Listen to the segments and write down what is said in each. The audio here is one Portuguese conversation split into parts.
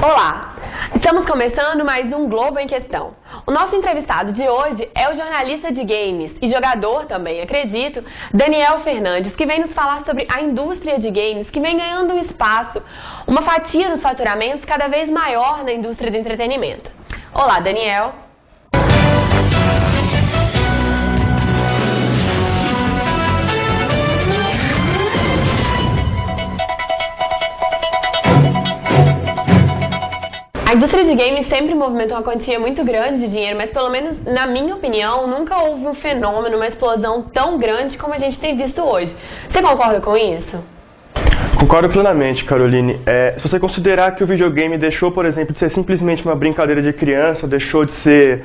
Olá! Estamos começando mais um Globo em Questão. O nosso entrevistado de hoje é o jornalista de games e jogador também, acredito, Daniel Fernandes, que vem nos falar sobre a indústria de games que vem ganhando um espaço, uma fatia dos faturamentos cada vez maior na indústria do entretenimento. Olá, Daniel! A indústria de games sempre movimentou uma quantia muito grande de dinheiro, mas pelo menos na minha opinião, nunca houve um fenômeno, uma explosão tão grande como a gente tem visto hoje. Você concorda com isso? Concordo plenamente, Caroline. Se você considerar que o videogame deixou, por exemplo, de ser simplesmente uma brincadeira de criança, deixou de ser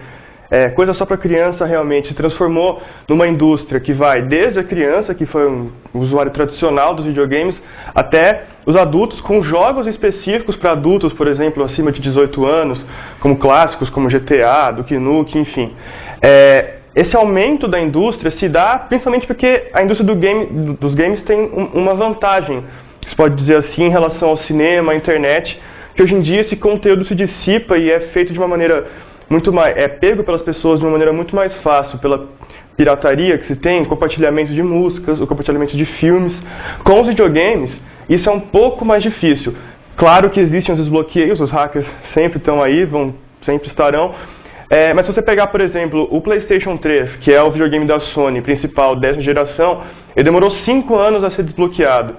coisa só para criança realmente, se transformou numa indústria que vai desde a criança, que foi um usuário tradicional dos videogames, até os adultos com jogos específicos para adultos, por exemplo, acima de 18 anos, como clássicos como GTA, Duke Nukem, enfim. Esse aumento da indústria se dá principalmente porque a indústria dos games tem uma vantagem, se pode dizer assim, em relação ao cinema, à internet, que hoje em dia esse conteúdo se dissipa e é feito de uma maneira muito mais, pego pelas pessoas de uma maneira muito mais fácil, pela pirataria que se tem, compartilhamento de músicas, o compartilhamento de filmes. Com os videogames, isso é um pouco mais difícil. Claro que existem os desbloqueios, os hackers sempre estão aí, sempre estarão. Mas se você pegar, por exemplo, o PlayStation 3, que é o videogame da Sony principal, 10ª geração, ele demorou 5 anos a ser desbloqueado.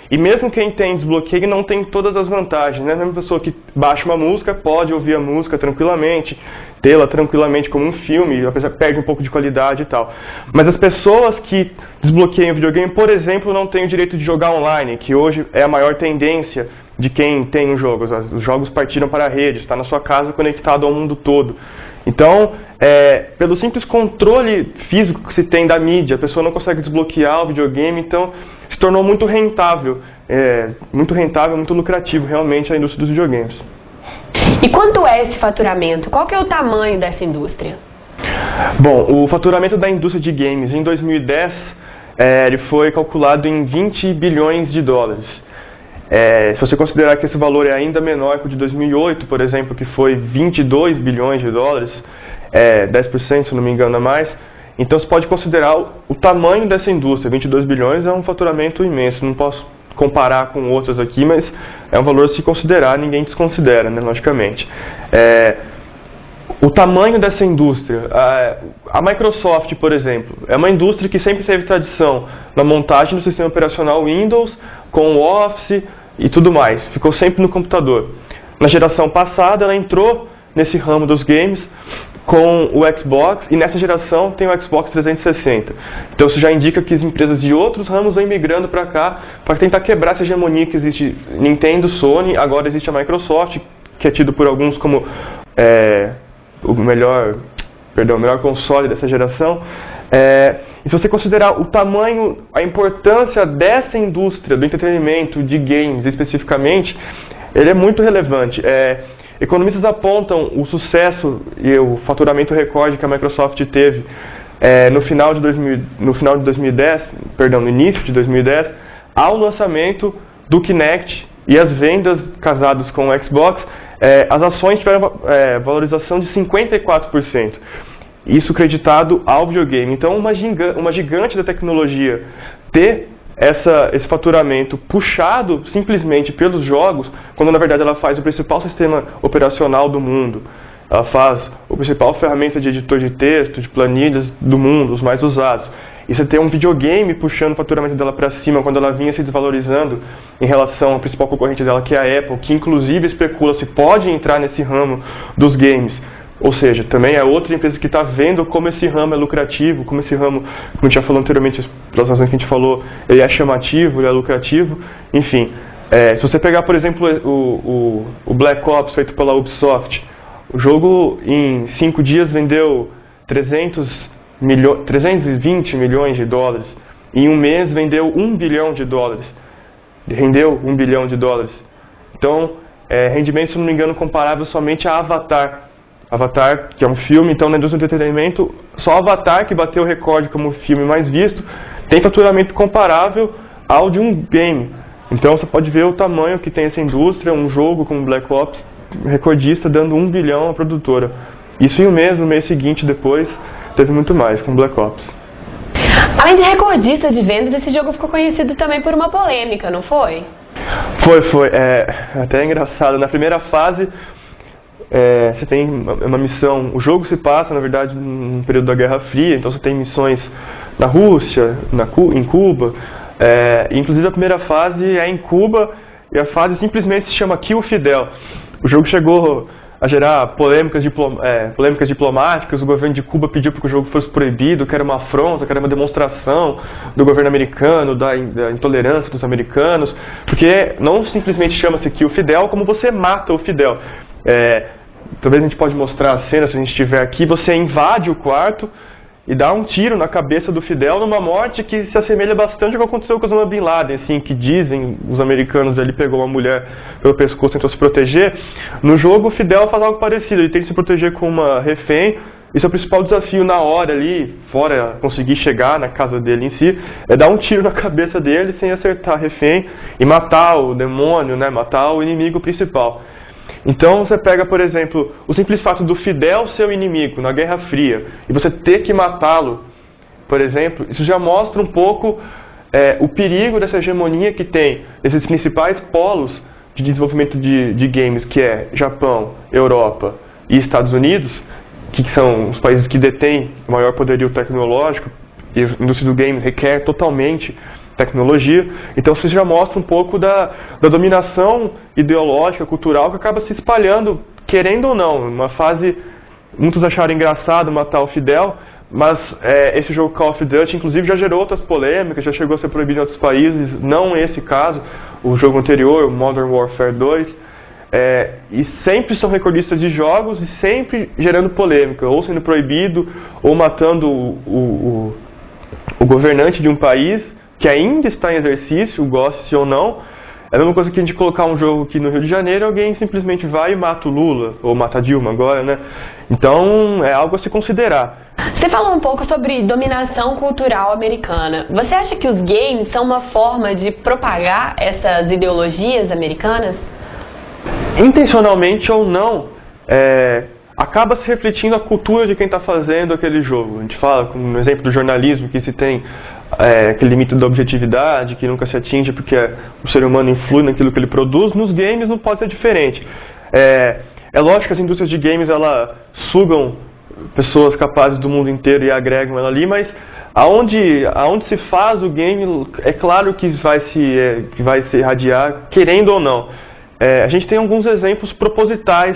E mesmo quem tem desbloqueio não tem todas as vantagens, né? A mesma pessoa que baixa uma música pode ouvir a música tranquilamente, tê-la tranquilamente como um filme, apesar que perde um pouco de qualidade e tal. Mas as pessoas que desbloqueiam o videogame, por exemplo, não têm o direito de jogar online, que hoje é a maior tendência de quem tem um jogo. Os jogos partiram para a rede, está na sua casa conectado ao mundo todo. Então, pelo simples controle físico que se tem da mídia, a pessoa não consegue desbloquear o videogame, então se tornou muito rentável, muito lucrativo realmente a indústria dos videogames. E quanto é esse faturamento? Qual que é o tamanho dessa indústria? Bom, o faturamento da indústria de games em 2010 ele foi calculado em 20 bilhões de dólares. Se você considerar que esse valor é ainda menor que o de 2008, por exemplo, que foi 22 bilhões de dólares, 10% se não me engano a mais, então você pode considerar o tamanho dessa indústria. 22 bilhões é um faturamento imenso, não posso comparar com outras aqui, mas é um valor a se considerar, ninguém desconsidera, né, logicamente. O tamanho dessa indústria, a Microsoft, por exemplo, é uma indústria que sempre teve tradição na montagem do sistema operacional Windows, com o Office e tudo mais, ficou sempre no computador. Na geração passada ela entrou nesse ramo dos games com o Xbox, e nessa geração tem o Xbox 360. Então isso já indica que as empresas de outros ramos vão migrando para cá para tentar quebrar essa hegemonia que existe Nintendo, Sony, agora existe a Microsoft, que é tido por alguns como o melhor console dessa geração. E se você considerar o tamanho, a importância dessa indústria do entretenimento, de games especificamente, ele é muito relevante. Economistas apontam o sucesso e o faturamento recorde que a Microsoft teve no início de 2010, ao lançamento do Kinect e as vendas casadas com o Xbox, as ações tiveram valorização de 54%. Isso creditado ao videogame. Então, uma gigante da tecnologia ter esse faturamento puxado simplesmente pelos jogos, quando na verdade ela faz o principal sistema operacional do mundo. Ela faz a principal ferramenta de editor de texto, de planilhas do mundo, os mais usados. E você ter um videogame puxando o faturamento dela para cima, quando ela vinha se desvalorizando em relação ao principal concorrente dela, que é a Apple, que inclusive especula se pode entrar nesse ramo dos games. Ou seja, também é outra empresa que está vendo como esse ramo é lucrativo, como esse ramo, como a gente já falou anteriormente, pelas razões que a gente falou, ele é chamativo, ele é lucrativo. Enfim, se você pegar, por exemplo, o Black Ops feito pela Ubisoft, o jogo em 5 dias vendeu 320 milhões de dólares. Em um mês vendeu 1 bilhão de dólares. Rendeu 1 bilhão de dólares. Então, rendimento, se não me engano, comparável somente a Avatar. Avatar, que é um filme, então na indústria do entretenimento, só Avatar, que bateu o recorde como o filme mais visto, tem faturamento comparável ao de um game. Então você pode ver o tamanho que tem essa indústria, um jogo como Black Ops, recordista, dando 1 bilhão à produtora. Isso em um mês, no mês seguinte, depois, teve muito mais, com Black Ops. Além de recordista de vendas, esse jogo ficou conhecido também por uma polêmica, não foi? Foi. Até engraçado. Na primeira fase, você tem uma missão. O jogo se passa, na verdade, no período da Guerra Fria, então você tem missões na Rússia, em Cuba. Inclusive a primeira fase é em Cuba e a fase simplesmente se chama Kill Fidel. O jogo chegou a gerar polêmicas diplomáticas. O governo de Cuba pediu para que o jogo fosse proibido, que era uma afronta, que era uma demonstração do governo americano, da intolerância dos americanos, porque não simplesmente chama-se Kill Fidel, como você mata o Fidel. Talvez a gente pode mostrar a cena, se a gente estiver aqui. Você invade o quarto e dá um tiro na cabeça do Fidel, numa morte que se assemelha bastante ao que aconteceu com Osama Bin Laden, assim, que dizem os americanos, ele pegou uma mulher pelo pescoço e tentou se proteger. No jogo, o Fidel faz algo parecido, ele tem que se proteger com uma refém, e seu principal desafio na hora ali, fora conseguir chegar na casa dele em si, é dar um tiro na cabeça dele sem acertar a refém e matar o demônio, né, matar o inimigo principal. Então você pega, por exemplo, o simples fato do Fidel ser o inimigo na Guerra Fria e você ter que matá-lo, por exemplo, isso já mostra um pouco o perigo dessa hegemonia que tem esses principais polos de desenvolvimento de games, que é Japão, Europa e Estados Unidos, que são os países que detêm o maior poderio tecnológico, e a indústria do game requer totalmente tecnologia. Então isso já mostra um pouco da dominação ideológica, cultural, que acaba se espalhando, querendo ou não. Numa fase, muitos acharam engraçado matar o Fidel, mas esse jogo Call of Duty, inclusive, já gerou outras polêmicas, já chegou a ser proibido em outros países, não esse caso, o jogo anterior, o Modern Warfare 2, e sempre são recordistas de jogos e sempre gerando polêmica, ou sendo proibido, ou matando o governante de um país que ainda está em exercício, goste ou não. É a mesma coisa que a gente colocar um jogo aqui no Rio de Janeiro e alguém simplesmente vai e mata o Lula, ou mata a Dilma agora, né? Então, é algo a se considerar. Você falou um pouco sobre dominação cultural americana. Você acha que os games são uma forma de propagar essas ideologias americanas? Intencionalmente ou não, acaba se refletindo a cultura de quem está fazendo aquele jogo. A gente fala, como no exemplo do jornalismo, que se tem aquele limite da objetividade, que nunca se atinge porque o ser humano influi naquilo que ele produz. Nos games não pode ser diferente. É lógico que as indústrias de games sugam pessoas capazes do mundo inteiro e agregam ela ali, mas aonde se faz o game, é claro que vai se irradiar, querendo ou não. A gente tem alguns exemplos propositais,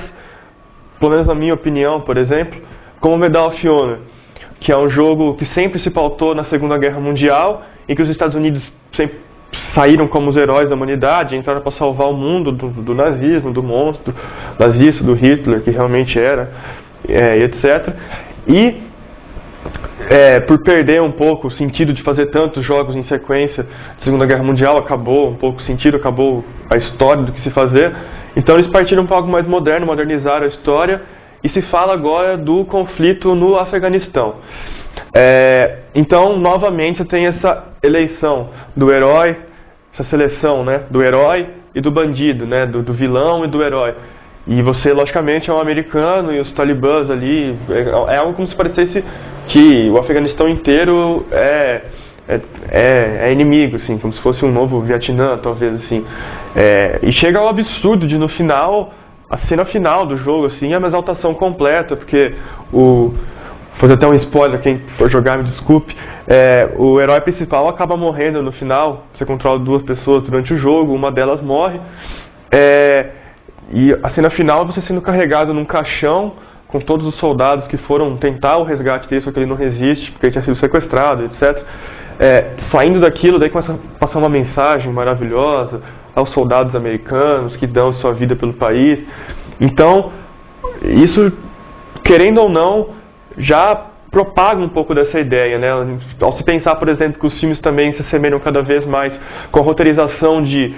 pelo menos na minha opinião, por exemplo, como Medal of Honor, que é um jogo que sempre se pautou na Segunda Guerra Mundial, em que os Estados Unidos sempre saíram como os heróis da humanidade, entraram para salvar o mundo do nazismo, do monstro nazista, do Hitler, que realmente era, etc. E por perder um pouco o sentido de fazer tantos jogos em sequência da Segunda Guerra Mundial, acabou um pouco o sentido, acabou a história do que se fazer. Então eles partiram para algo mais moderno, modernizaram a história, e se fala agora do conflito no Afeganistão. Então, novamente, você tem essa eleição do herói, essa seleção, né, do herói e do bandido, né, do vilão e do herói. E você, logicamente, é um americano e os talibãs ali, é algo como se parecesse que o Afeganistão inteiro é inimigo, assim, como se fosse um novo Vietnã, talvez, assim. E chega ao absurdo de, no final, a cena final do jogo, assim, é uma exaltação completa, porque vou fazer até um spoiler, quem for jogar me desculpe, o herói principal acaba morrendo no final. Você controla 2 pessoas durante o jogo, uma delas morre, e a cena final é você sendo carregado num caixão com todos os soldados que foram tentar o resgate dele, só que ele não resiste, porque ele tinha sido sequestrado, etc. Saindo daquilo, daí começa a passar uma mensagem maravilhosa aos soldados americanos que dão sua vida pelo país. Então, isso, querendo ou não, já propaga um pouco dessa ideia, né? Ao se pensar, por exemplo, que os filmes também se assemelham cada vez mais com a roteirização de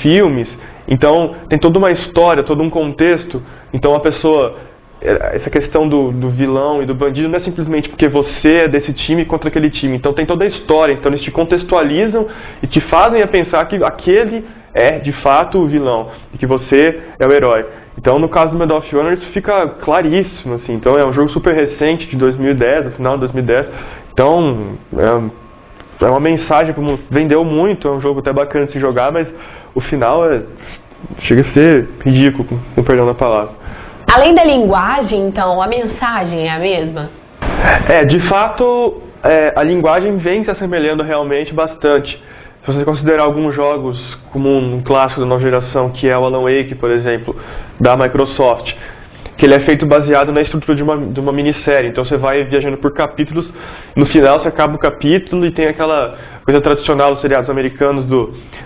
filmes, então tem toda uma história, todo um contexto. Então a pessoa, essa questão do vilão e do bandido não é simplesmente porque você é desse time contra aquele time. Então tem toda a história, então eles te contextualizam e te fazem a pensar que aquele é de fato o vilão e que você é o herói. Então, no caso do Medal of Honor, isso fica claríssimo, assim. Então, é um jogo super recente, de 2010, no final de 2010. Então, é uma mensagem, como vendeu muito, é um jogo até bacana de se jogar, mas o final chega a ser ridículo, com perdão da palavra. Além da linguagem, então, a mensagem é a mesma? De fato, a linguagem vem se assemelhando realmente bastante. Se você considerar alguns jogos como um clássico da nova geração, que é o Alan Wake, por exemplo, da Microsoft, que ele é feito baseado na estrutura de uma minissérie. Então você vai viajando por capítulos, no final você acaba o capítulo e tem aquela coisa tradicional dos seriados americanos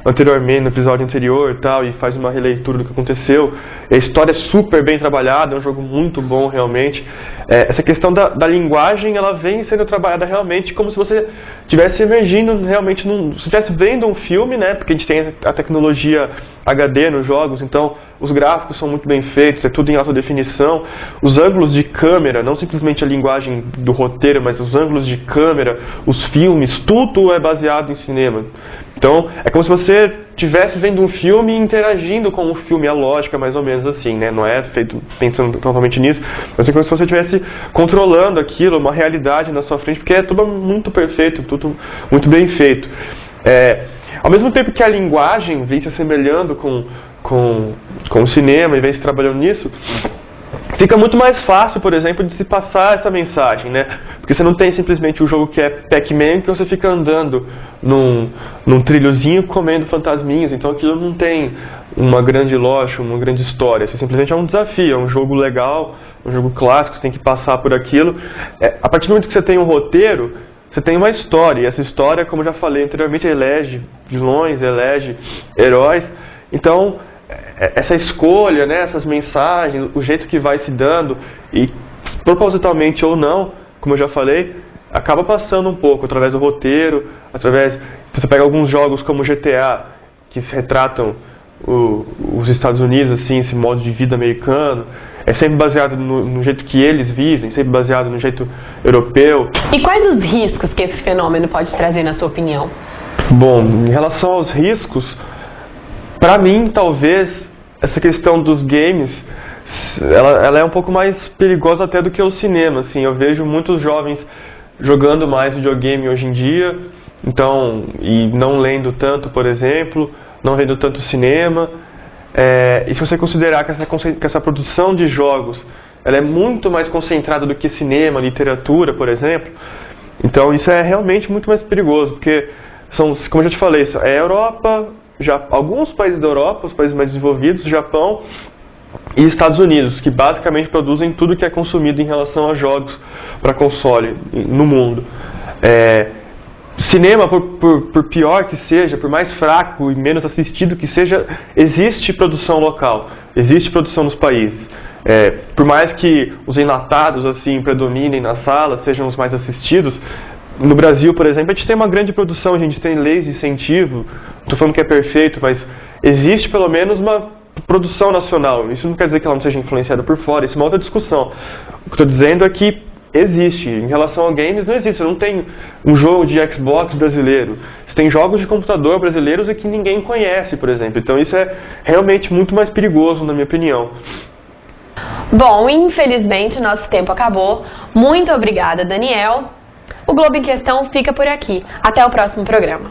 anteriormente, no episódio anterior e tal, e faz uma releitura do que aconteceu. A história é super bem trabalhada, é um jogo muito bom realmente. Essa questão da linguagem, ela vem sendo trabalhada realmente como se você estivesse emergindo realmente, se estivesse vendo um filme, né? Porque a gente tem a tecnologia HD nos jogos, então os gráficos são muito bem feitos, é tudo em alta definição. Os ângulos de câmera, não simplesmente a linguagem do roteiro, mas os ângulos de câmera, os filmes, tudo é baseado em cinema. Então, é como se você estivesse vendo um filme e interagindo com o filme, a lógica mais ou menos assim, né? Não é feito pensando totalmente nisso, mas é como se você estivesse controlando aquilo, uma realidade na sua frente, porque é tudo muito perfeito, tudo muito bem feito. Ao mesmo tempo que a linguagem vem se assemelhando com o cinema e vem se trabalhando nisso, fica muito mais fácil, por exemplo, de se passar essa mensagem, né? Porque você não tem simplesmente o jogo que é Pac-Man, que você fica andando num trilhozinho comendo fantasminhas, então aquilo não tem uma grande lógica, uma grande história. Isso simplesmente é um desafio, é um jogo legal, um jogo clássico, você tem que passar por aquilo. A partir do momento que você tem um roteiro, você tem uma história, e essa história, como eu já falei anteriormente, elege vilões, elege heróis. Então, essa escolha, né, essas mensagens, o jeito que vai se dando, e propositalmente ou não, como eu já falei, acaba passando um pouco através do roteiro, você pega alguns jogos como GTA, que se retratam os Estados Unidos, assim, esse modo de vida americano, é sempre baseado no jeito que eles vivem, sempre baseado no jeito europeu. E quais os riscos que esse fenômeno pode trazer, na sua opinião? Bom, em relação aos riscos, para mim, talvez, essa questão dos games, ela é um pouco mais perigosa até do que o cinema, assim. Eu vejo muitos jovens jogando mais videogame hoje em dia, então, e não lendo tanto, por exemplo, não vendo tanto cinema. E se você considerar que essa produção de jogos, ela é muito mais concentrada do que cinema, literatura, por exemplo, então isso é realmente muito mais perigoso, porque como eu já te falei, é a Europa, alguns países da Europa, os países mais desenvolvidos, Japão e Estados Unidos, que basicamente produzem tudo que é consumido em relação a jogos para console no mundo. Cinema, por pior que seja, por mais fraco e menos assistido que seja, existe produção local, existe produção nos países. Por mais que os enlatados assim predominem nas salas, sejam os mais assistidos, no Brasil, por exemplo, a gente tem uma grande produção, a gente tem leis de incentivo, não estou falando que é perfeito, mas existe pelo menos uma produção nacional. Isso não quer dizer que ela não seja influenciada por fora, isso é uma outra discussão. O que eu estou dizendo é que existe. Em relação a games, não existe. Você não tem um jogo de Xbox brasileiro. Você tem jogos de computador brasileiros que ninguém conhece, por exemplo. Então isso é realmente muito mais perigoso, na minha opinião. Bom, infelizmente nosso tempo acabou. Muito obrigada, Daniel. O Globo em Questão fica por aqui. Até o próximo programa.